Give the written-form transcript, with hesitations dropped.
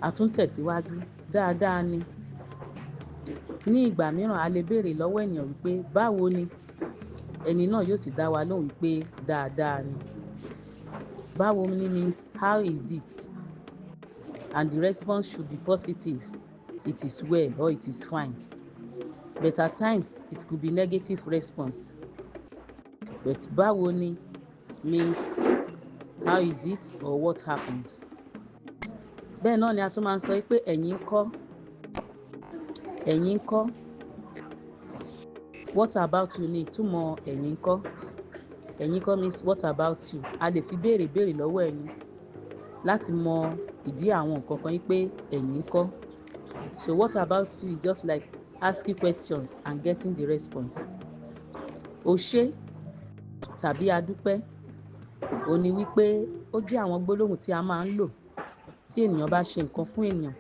A tún tẹ̀síwájú, dáadáa ni. Ní ìgbà mìíràn a lè béèrè lọ́wọ́ ènìyàn wípé báwo ni? Ẹni náà yóò sì dá wa lóhùn wípé dáadáa ni. Báwo ni means how is it? And the response should be positive. It is well or it is fine. But at times it could be negative response. But báwo ni means how is it or what happened? Bẹ́ẹ̀ náà ni a tún máa ń sọ pé ẹ̀yin ńkọ́? Ẹ̀yin ńkọ́? What about you ni ìtumọ̀ ẹ̀yin ńkọ́? Ẹ̀yin ńkọ́ means what about you? A lè fi béèrè lọ́wọ́ ẹni láti mọ ìdí àwọn nǹkan kan pé ẹ̀yin ńkọ́. So what about you is just like asking questions and getting the response. O ṣé tàbí a dúpẹ́. Ó ní wípé ó jẹ́ àwọn gbólóhùn tí a máa ń lò tí ènìyàn bá ṣe nǹkan fún ènìyàn.